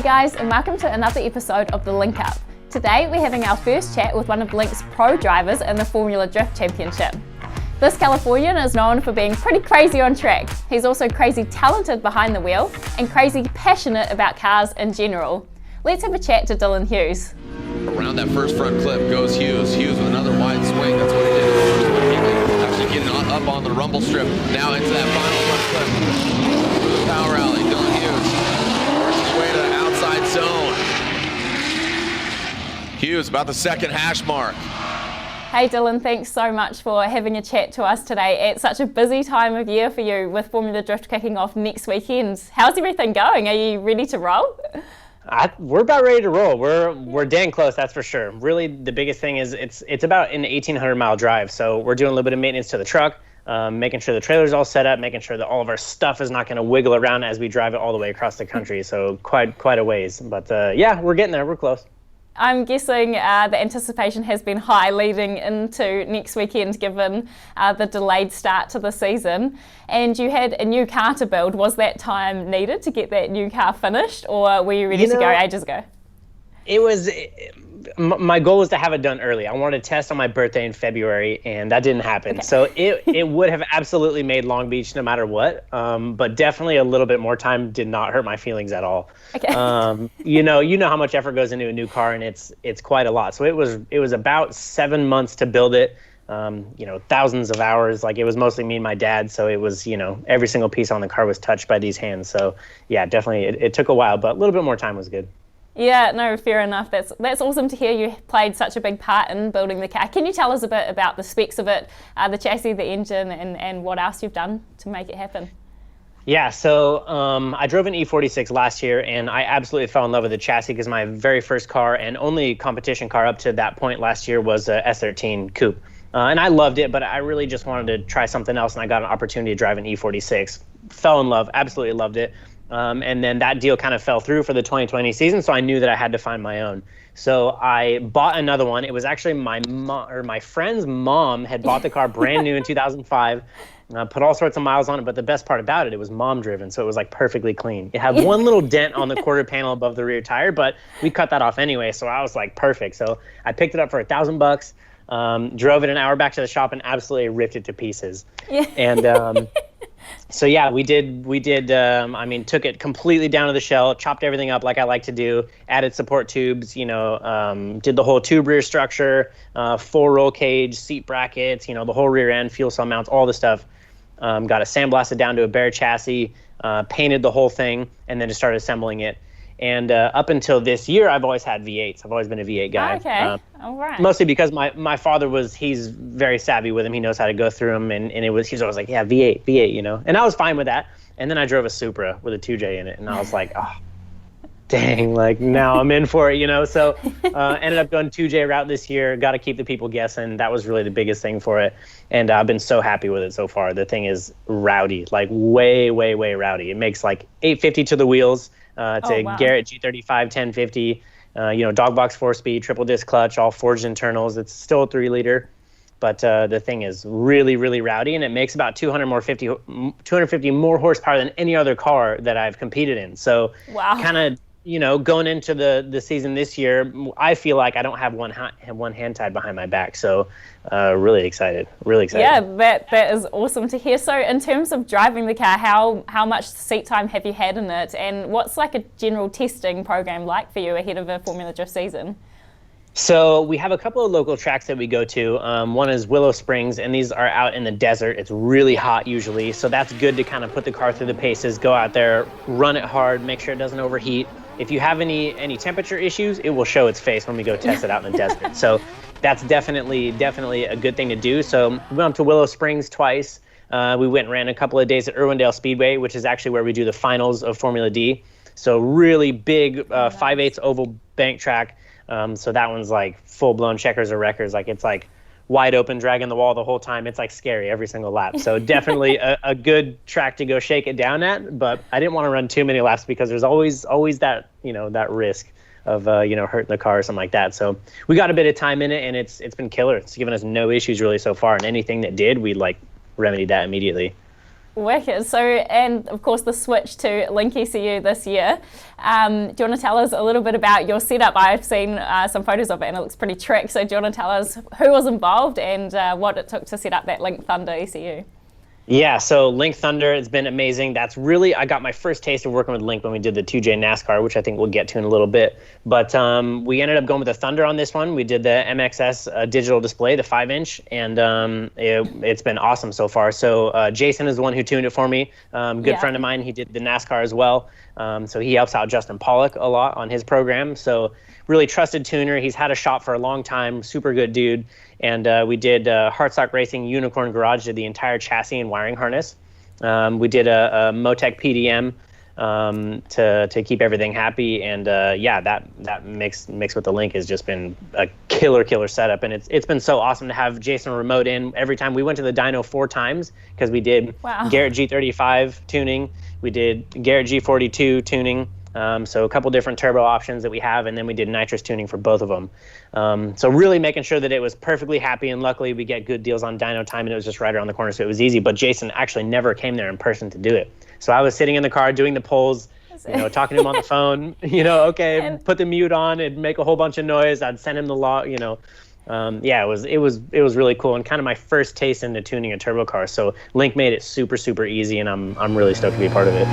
guys, and welcome to another episode of the Link Up. Today we're having our first chat with one of Link's pro drivers in the Formula Drift Championship. This Californian is known for being pretty crazy on track. He's also crazy talented behind the wheel and crazy passionate about cars in general. Let's have a chat to Dylan Hughes. Around that first front clip goes Hughes. Hughes with another wide swing. That's what he did in the first one. Actually getting up on the rumble strip. Now into that final front clip. The power rally. Dylan Hughes works his way to the outside zone. Hughes about the second hash mark. Hey Dylan, thanks so much for having a chat to us today. It's such a busy time of year for you with Formula Drift kicking off next weekend. How's everything going? Are you ready to roll? We're about ready to roll. We're dang close, that's for sure. Really, the biggest thing is it's about an 1,800-mile drive, so we're doing a little bit of maintenance to the truck, making sure the trailer's all set up, making sure that all of our stuff is not going to wiggle around as we drive it all the way across the country. So quite a ways, but yeah, we're getting there. We're close. I'm guessing the anticipation has been high leading into next weekend given the delayed start to the season. And you had a new car to build. Was that time needed to get that new car finished, or were you ready to go ages ago? My goal was to have it done early. I wanted to test on my birthday in February, and that didn't happen. Okay. So it would have absolutely made Long Beach no matter what, but definitely a little bit more time did not hurt my feelings at all. Okay. You know how much effort goes into a new car, and it's quite a lot. So it was about 7 months to build it. Thousands of hours. Like, it was mostly me and my dad, so it was, every single piece on the car was touched by these hands. So yeah, definitely it took a while, but a little bit more time was good. Yeah, no, fair enough. That's awesome to hear you played such a big part in building the car. Can you tell us a bit about the specs of it, the chassis, the engine, and what else you've done to make it happen? Yeah, so I drove an E36 last year, and I absolutely fell in love with the chassis because my very first car and only competition car up to that point last year was a S13 Coupe. And I loved it, but I really just wanted to try something else, and I got an opportunity to drive an E46. Fell in love, absolutely loved it. And then that deal kind of fell through for the 2020 season, so I knew that I had to find my own. So I bought another one. It was actually my friend's mom had bought the car brand new in 2005, put all sorts of miles on it, but the best part about it was mom driven, so it was like perfectly clean. It had one little dent on the quarter panel above the rear tire, but we cut that off anyway, so I was like, perfect. So I picked it up for $1,000, drove it an hour back to the shop, and absolutely ripped it to pieces. Yeah. And so yeah, we did. Took it completely down to the shell, chopped everything up like I like to do, added support tubes, did the whole tube rear structure, full roll cage, seat brackets, the whole rear end, fuel cell mounts, all the stuff. Got it sandblasted down to a bare chassis, painted the whole thing, and then just started assembling it. And up until this year, I've always had V8s. I've always been a V8 guy. Okay, all right. Mostly because my father he's very savvy with them. He knows how to go through them, and he's always like, yeah, V8, And I was fine with that. And then I drove a Supra with a 2J in it, and I was like, oh, dang, like now I'm in for it, So ended up going 2J route this year. Got to keep the people guessing. That was really the biggest thing for it. And I've been so happy with it so far. The thing is rowdy, like way, way, way rowdy. It makes like 850 to the wheels. It's a Garrett G35 1050, dog box 4-speed, triple disc clutch, all forged internals. It's still a 3-liter, but the thing is really, really rowdy, and it makes about 250 more horsepower than any other car that I've competed in. So kind of, going into the season this year, I feel like I don't have one hand tied behind my back. So really excited. Yeah, that is awesome to hear. So in terms of driving the car, how much seat time have you had in it? And what's like a general testing program like for you ahead of a Formula Drift season? So we have a couple of local tracks that we go to. One is Willow Springs, and these are out in the desert. It's really hot usually, so that's good to kind of put the car through the paces, go out there, run it hard, make sure it doesn't overheat. If you have any temperature issues, it will show its face when we go test it out in the desert. So that's definitely a good thing to do. So we went up to Willow Springs twice. We went and ran a couple of days at Irwindale Speedway, which is actually where we do the finals of Formula D. So really big 5/8 oval bank track. So that one's like full-blown checkers or wreckers. Like, it's like wide open, dragging the wall the whole time. It's like scary every single lap. So definitely a good track to go shake it down at. But I didn't want to run too many laps because there's always that, that risk of, hurting the car or something like that. So we got a bit of time in it, and it's been killer. It's given us no issues really so far. And anything that did, we remedied that immediately. Wicked. So, and of course the switch to Link ECU this year. Do you want to tell us a little bit about your setup? I've seen some photos of it and it looks pretty trick. So do you want to tell us who was involved and what it took to set up that Link Thunder ECU? Yeah, so Link Thunder has been amazing. That's really, I got my first taste of working with Link when we did the 2J NASCAR, which I think we'll get to in a little bit. But we ended up going with the Thunder on this one. We did the MXS digital display, the 5-inch, and it's been awesome so far. So Jason is the one who tuned it for me. Good friend of mine. He did the NASCAR as well. So he helps out Justin Pollock a lot on his program. So really trusted tuner. He's had a shop for a long time, super good dude. And we did Heartstock Racing Unicorn Garage, did the entire chassis and wiring harness. We did a Motec PDM to keep everything happy. And that mix with the Link has just been a killer setup. And it's been so awesome to have Jason remote in every time. We went to the dyno 4 times because we did Garrett G35 tuning. We did Garrett G42 tuning. So a couple different turbo options that we have, and then we did nitrous tuning for both of them. So really making sure that it was perfectly happy, and luckily we get good deals on dyno time, and it was just right around the corner, so it was easy. But Jason actually never came there in person to do it. So I was sitting in the car doing the polls, talking to him on the phone, put the mute on, it'd make a whole bunch of noise. I'd send him the log, it was really cool, and kind of my first taste into tuning a turbo car. So Link made it super easy, and I'm really stoked to be a part of it.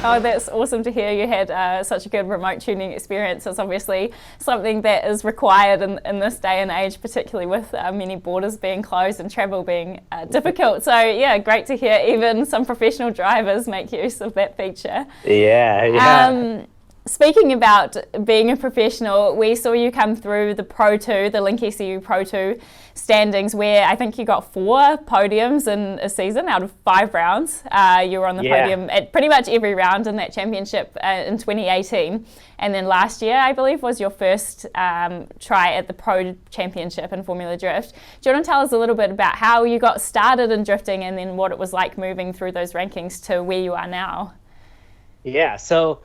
Oh, that's awesome to hear you had such a good remote tuning experience. It's obviously something that is required in this day and age, particularly with many borders being closed and travel being difficult. So yeah, great to hear even some professional drivers make use of that feature. Yeah. Speaking about being a professional, we saw you come through the Pro 2, the Link ECU Pro 2 standings, where I think you got 4 podiums in a season out of 5 rounds. You were on the podium at pretty much every round in that championship in 2018. And then last year, I believe, was your first try at the Pro Championship in Formula Drift. Do you want to tell us a little bit about how you got started in drifting and then what it was like moving through those rankings to where you are now? Yeah, so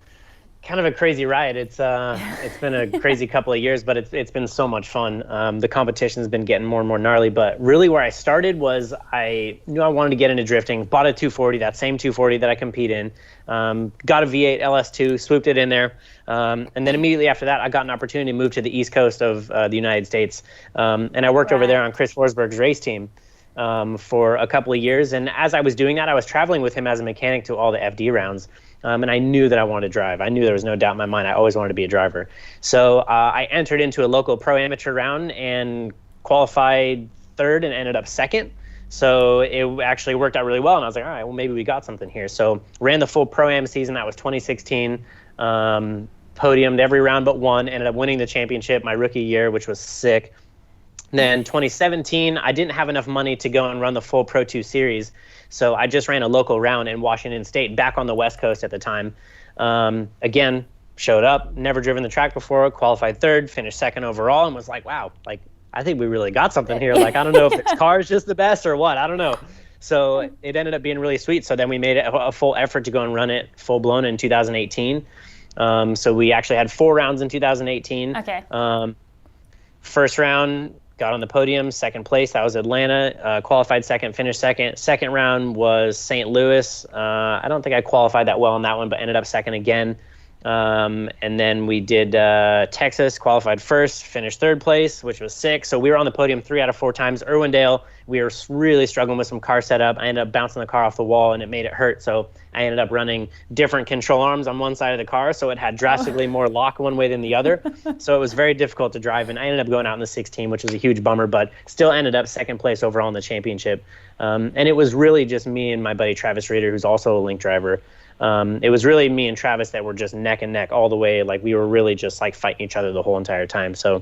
kind of a crazy ride. It's been a crazy couple of years, but it's been so much fun. The competition's been getting more and more gnarly, but really where I started was I knew I wanted to get into drifting, bought a 240, that same 240 that I compete in, got a V8 LS2, swooped it in there, and then immediately after that I got an opportunity to move to the East Coast of the United States, and I worked over there on Chris Forsberg's race team for a couple of years, and as I was doing that, I was traveling with him as a mechanic to all the FD rounds. And I knew that I wanted to drive. I knew there was no doubt in my mind I always wanted to be a driver. So I entered into a local pro amateur round and qualified 3rd and ended up 2nd. So it actually worked out really well. And I was like, all right, well, maybe we got something here. So ran the full pro-am season. That was 2016. Podiumed every round but one. Ended up winning the championship my rookie year, which was sick. Then 2017, I didn't have enough money to go and run the full Pro 2 series. So I just ran a local round in Washington State, back on the West Coast at the time. Again, showed up, never driven the track before, qualified 3rd, finished 2nd overall, and was like, wow, like, I think we really got something here. Like, I don't know if this car is just the best or what. I don't know. So it ended up being really sweet. So then we made it a full effort to go and run it full blown in 2018. So we actually had 4 rounds in 2018. Okay. First round, got on the podium, 2nd place. That was Atlanta. Qualified 2nd, finished 2nd. 2nd round was St. Louis. I don't think I qualified that well on that one, but ended up 2nd again. And then we did Texas, qualified 1st, finished 3rd place, which was sick. So we were on the podium 3 out of 4 times. Irwindale, we were really struggling with some car setup. I ended up bouncing the car off the wall, and it made it hurt. So I ended up running different control arms on one side of the car, so it had drastically more lock one way than the other. So it was very difficult to drive, and I ended up going out in the 16, which was a huge bummer, but still ended up 2nd place overall in the championship. And it was really just me and my buddy Travis Reeder, who's also a Link driver. It was really me and Travis that were just neck and neck all the way. Like, we were really just like fighting each other the whole entire time. So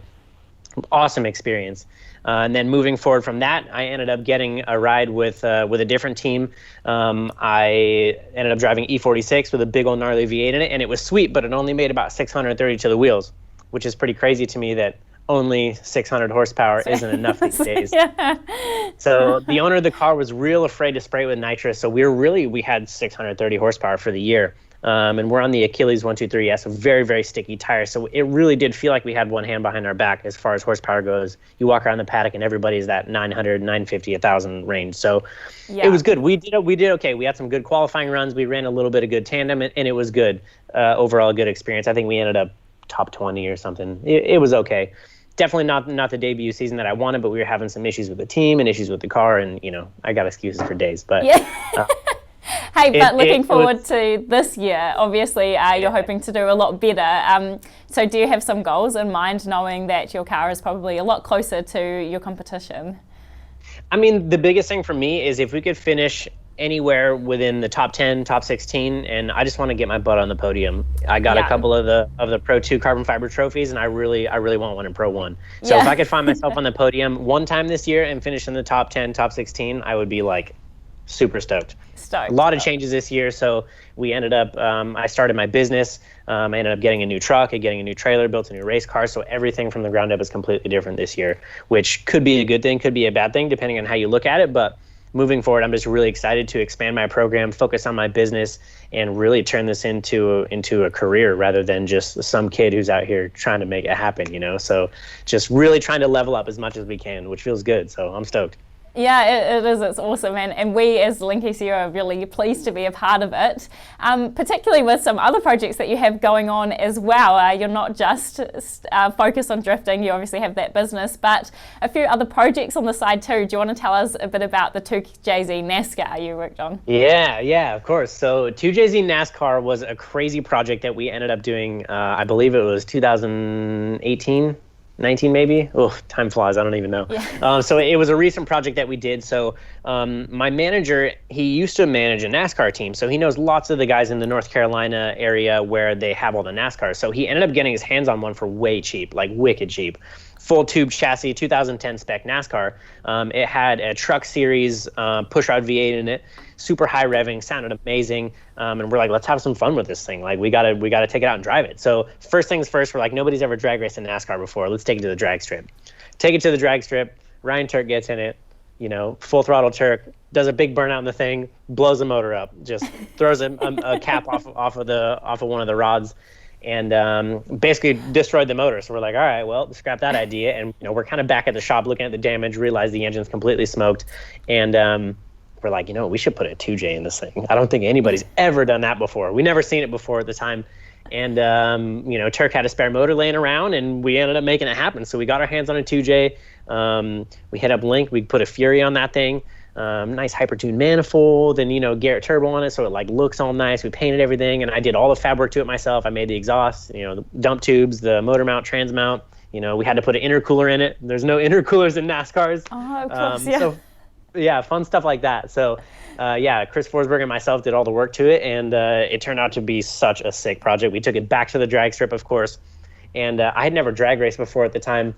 awesome experience. And then moving forward from that, I ended up getting a ride with a different team. I ended up driving E36 with a big old gnarly V8 in it, and it was sweet, but it only made about 630 to the wheels, which is pretty crazy to me that only 600 horsepower isn't enough these days. Yeah. So the owner of the car was real afraid to spray it with nitrous. So we had 630 horsepower for the year. And we're on the Achilles 123S, a very, very sticky tire. So it really did feel like we had one hand behind our back as far as horsepower goes. You walk around the paddock and everybody's that 900, 950, 1,000 range. So it was good. We did okay. We had some good qualifying runs. We ran a little bit of good tandem, and it was good. Overall, a good experience. I think we ended up top 20 or something. It was okay. Definitely not the debut season that I wanted, but we were having some issues with the team and issues with the car, and I got excuses for days. But hey, but looking forward to this year. Obviously, you're hoping to do a lot better. So do you have some goals in mind, knowing that your car is probably a lot closer to your competition? I mean, the biggest thing for me is if we could finish anywhere within the top 10, top 16, and I just want to get my butt on the podium. I got a couple of the Pro 2 carbon fiber trophies, and I really want one in Pro 1. So if I could find myself on the podium one time this year and finish in the top 10, top 16, I would be like super stoked. A lot of changes this year. So we ended up, I started my business. I ended up getting a new truck, getting a new trailer, built a new race car. So everything from the ground up is completely different this year, which could be a good thing, could be a bad thing, depending on how you look at it. But moving forward, I'm just really excited to expand my program, focus on my business, and really turn this into a career rather than just some kid who's out here trying to make it happen, So just really trying to level up as much as we can, which feels good. So I'm stoked. Yeah, it is. It's awesome. And we as Link ECU are really pleased to be a part of it, particularly with some other projects that you have going on as well. You're not just focused on drifting. You obviously have that business, but a few other projects on the side too. Do you want to tell us a bit about the 2JZ NASCAR you worked on? Yeah, of course. So 2JZ NASCAR was a crazy project that we ended up doing, I believe it was 2018. 19 maybe. Oh, time flies. I don't even know. Yeah. So it was a recent project that we did. So my manager, he used to manage a NASCAR team. So he knows lots of the guys in the North Carolina area where they have all the NASCARs. So he ended up getting his hands on one for way cheap, like wicked cheap. Full tube chassis, 2010 spec NASCAR. It had a truck series pushrod V8 in it, super high revving, sounded amazing. And we're like, let's have some fun with this thing. Like we gotta take it out and drive it. So first things first, we're like, nobody's ever drag raced in NASCAR before. Let's take it to the drag strip. Take it to the drag strip. Ryan Turk gets in it, full throttle Turk, does a big burnout in the thing, blows the motor up, just throws a cap off of one of the rods. And basically destroyed the motor. So we're like, all right, well, scrap that idea. And we're kind of back at the shop looking at the damage, realize the engine's completely smoked. And we're like, we should put a 2J in this thing. I don't think anybody's ever done that before. We never seen it before at the time. And, Turk had a spare motor laying around, and we ended up making it happen. So we got our hands on a 2J. We hit up Link. We put a Fury on that thing. Nice hypertuned manifold and Garrett turbo on it, so it looks all nice. We painted everything, and I did all the fab work to it myself. I made the exhaust, the dump tubes, the motor mount, trans mount. We had to put an intercooler in it. There's no intercoolers in NASCARs. Oh, of course, yeah. So yeah, fun stuff like that. So Chris Forsberg and myself did all the work to it, and it turned out to be such a sick project. We took it back to the drag strip, of course, and I had never drag raced before at the time.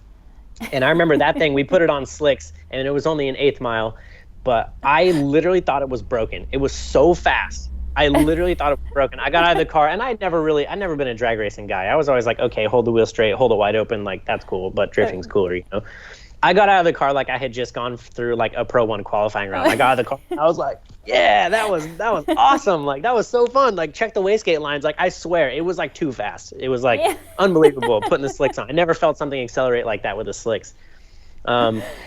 And I remember that thing, we put it on slicks, and it was only an 1/8 mile. But I literally thought it was broken. It was so fast. I literally thought it was broken. I got out of the car, and I'd never been a drag racing guy. I was always like, okay, hold the wheel straight, hold it wide open, like that's cool, but drifting's cooler, I got out of the car like I had just gone through like a Pro 1 qualifying round. I got out of the car, I was like, yeah, that was awesome. Like that was so fun. Like check the wastegate lines. Like I swear, it was like too fast. It was like unbelievable putting the slicks on. I never felt something accelerate like that with the slicks.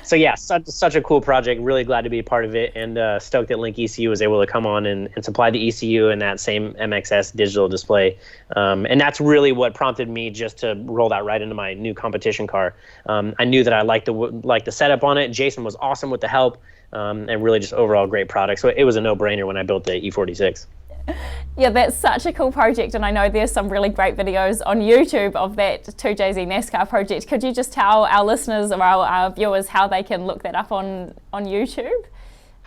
So yeah, such a cool project. Really glad to be a part of it, and stoked that Link ECU was able to come on and supply the ECU and that same MXS digital display. And that's really what prompted me just to roll that right into my new competition car. I knew that I liked the setup on it. Jason was awesome with the help, and really just overall great product. So it was a no-brainer when I built the E46. Yeah, that's such a cool project, and I know there's some really great videos on YouTube of that 2JZ NASCAR project. Could you just tell our listeners or our viewers how they can look that up on YouTube?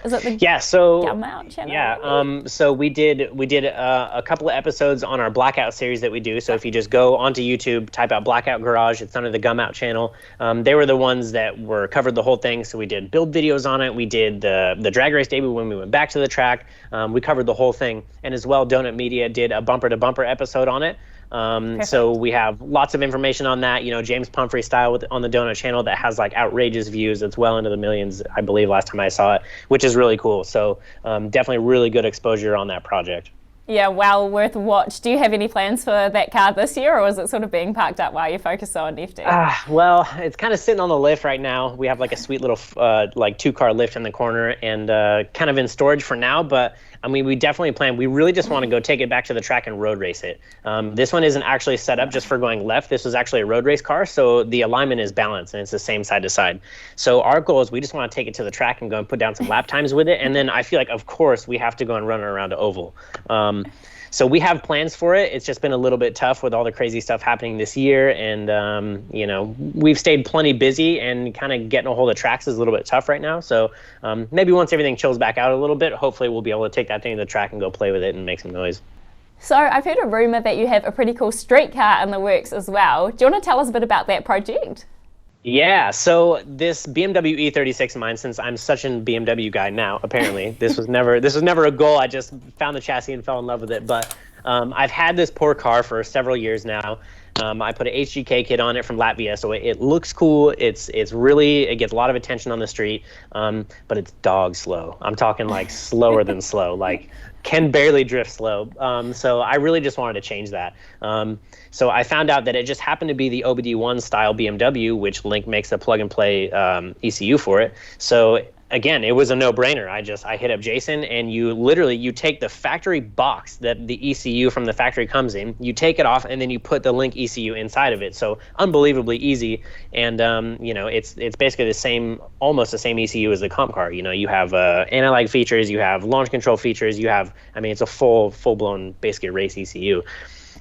Is it the Gum Out channel? Yeah, so we did a couple of episodes on our Blackout series that we do. So if you just go onto YouTube, type out Blackout Garage, it's under the Gum Out channel. They were the ones that covered the whole thing. So we did build videos on it. We did the drag race debut when we went back to the track. We covered the whole thing. And as well, Donut Media did a bumper to bumper episode on it. So we have lots of information on that, James Pumphrey style on the Donut channel that has like outrageous views. It's well into the millions, I believe, last time I saw it, which is really cool. So definitely really good exposure on that project. Yeah, well worth a watch. Do you have any plans for that car this year, or is it sort of being parked up while you focus on FD? Well, it's kind of sitting on the lift right now. We have like a sweet little like 2-car lift in the corner and kind of in storage for now. But I mean, we definitely plan. We really just want to go take it back to the track and road race it. This one isn't actually set up just for going left. This was actually a road race car, so the alignment is balanced and it's the same side to side. So our goal is we just want to take it to the track and go and put down some lap times with it. And then I feel like, of course, we have to go and run it around the oval. So we have plans for it. It's just been a little bit tough with all the crazy stuff happening this year. And, we've stayed plenty busy, and kind of getting a hold of tracks is a little bit tough right now. So maybe once everything chills back out a little bit, hopefully we'll be able to take that thing to the track and go play with it and make some noise. So I've heard a rumor that you have a pretty cool street car in the works as well. Do you want to tell us a bit about that project? Yeah, so this BMW E36 of mine, since I'm such a BMW guy now, apparently, this was never a goal. I just found the chassis and fell in love with it. But I've had this poor car for several years now. I put an HGK kit on it from Latvia, so it looks cool. It gets a lot of attention on the street, but it's dog slow. I'm talking like slower than slow, like can barely drift slow. So I really just wanted to change that. So I found out that it just happened to be the OBD1 style BMW, which Link makes a plug and play ECU for it. So again, it was a no-brainer. I hit up Jason, and you take the factory box that the ECU from the factory comes in, you take it off, and then you put the Link ECU inside of it. So unbelievably easy, and it's basically almost the same ECU as the comp car. You have anti-lag features, you have launch control features, it's a full-blown basically race ECU.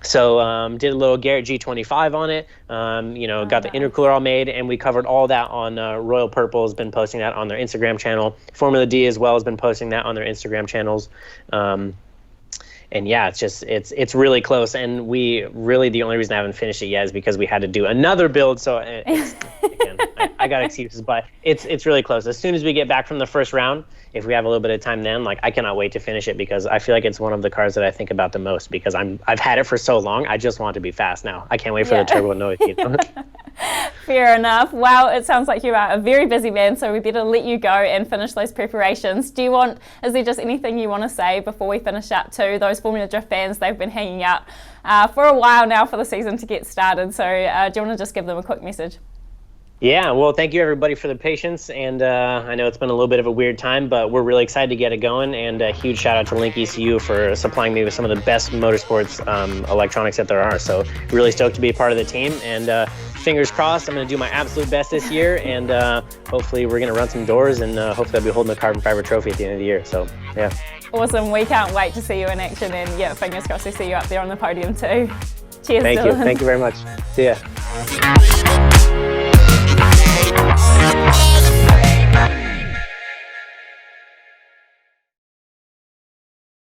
So did a little Garrett G25 on it, got the intercooler all made, and we covered all that on Royal Purple has been posting that on their Instagram channel. Formula D as well has been posting that on their Instagram channels. And yeah, it's really close, and we really, the only reason I haven't finished it yet is because we had to do another build. So again, I got excuses, but it's really close. As soon as we get back from the first round, if we have a little bit of time then, I cannot wait to finish it, because I feel like it's one of the cars that I think about the most, because I've had it for so long. I just want it to be fast now. I can't wait for the turbo noise. Fair enough. Well, it sounds like you are a very busy man, so we better let you go and finish those preparations. Is there just anything you want to say before we finish up to those Formula Drift fans? They've been hanging out for a while now for the season to get started, so do you want to just give them a quick message? Yeah, well, thank you everybody for the patience, and I know it's been a little bit of a weird time, but we're really excited to get it going, and a huge shout out to Link ECU for supplying me with some of the best motorsports electronics that there are. So really stoked to be a part of the team, and fingers crossed, I'm going to do my absolute best this year, and hopefully we're going to run some doors, and hopefully I'll be holding the carbon fiber trophy at the end of the year. So yeah. Awesome, we can't wait to see you in action, and yeah, fingers crossed to see you up there on the podium too. Cheers, Thank Dylan. you very much. See ya.